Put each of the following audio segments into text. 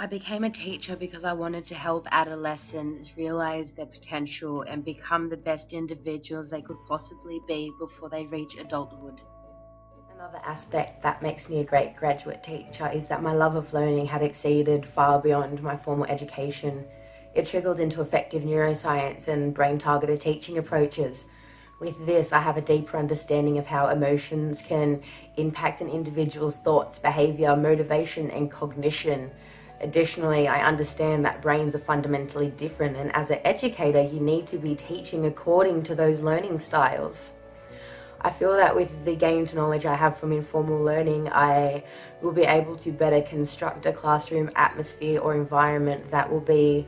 I became a teacher because I wanted to help adolescents realize their potential and become the best individuals they could possibly be before they reach adulthood. Another aspect that makes me a great graduate teacher is that my love of learning had exceeded far beyond my formal education. It trickled into effective neuroscience and brain-targeted teaching approaches. With this, I have a deeper understanding of how emotions can impact an individual's thoughts, behavior, motivation, and cognition. Additionally, I understand that brains are fundamentally different, and as an educator, you need to be teaching according to those learning styles. I feel that with the gained knowledge I have from informal learning, I will be able to better construct a classroom atmosphere or environment that will be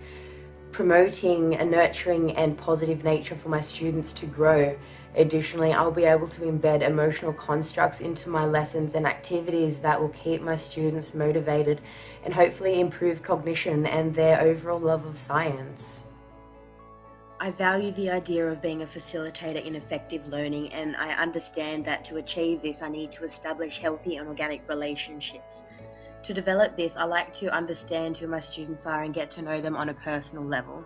promoting a nurturing and positive nature for my students to grow. Additionally, I'll be able to embed emotional constructs into my lessons and activities that will keep my students motivated and hopefully improve cognition and their overall love of science. I value the idea of being a facilitator in effective learning, and I understand that to achieve this, I need to establish healthy and organic relationships. To develop this, I like to understand who my students are and get to know them on a personal level.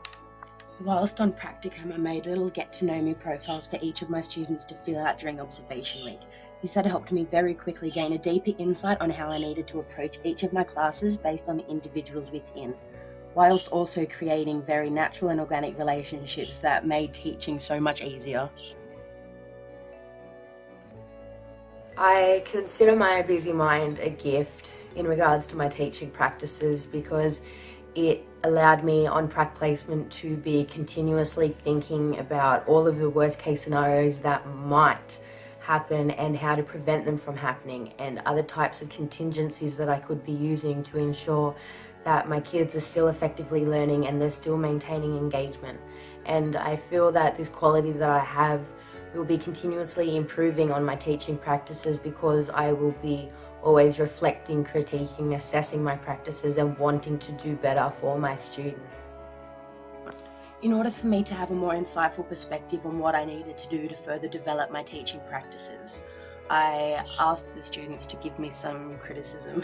Whilst on practicum, I made little get-to-know-me profiles for each of my students to fill out during observation week. This had helped me very quickly gain a deeper insight on how I needed to approach each of my classes based on the individuals within, whilst also creating very natural and organic relationships that made teaching so much easier. I consider my busy mind a gift in regards to my teaching practices because it allowed me on prac placement to be continuously thinking about all of the worst case scenarios that might happen and how to prevent them from happening, and other types of contingencies that I could be using to ensure that my kids are still effectively learning and they're still maintaining engagement. And I feel that this quality that I have will be continuously improving on my teaching practices because I will be always reflecting, critiquing, assessing my practices and wanting to do better for my students. In order for me to have a more insightful perspective on what I needed to do to further develop my teaching practices, I asked the students to give me some criticism.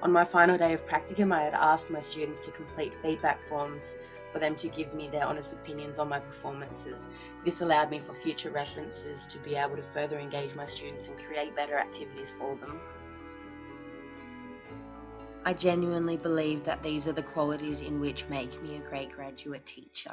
On my final day of practicum, I had asked my students to complete feedback forms for them to give me their honest opinions on my performances. This allowed me for future references to be able to further engage my students and create better activities for them. I genuinely believe that these are the qualities in which make me a great graduate teacher.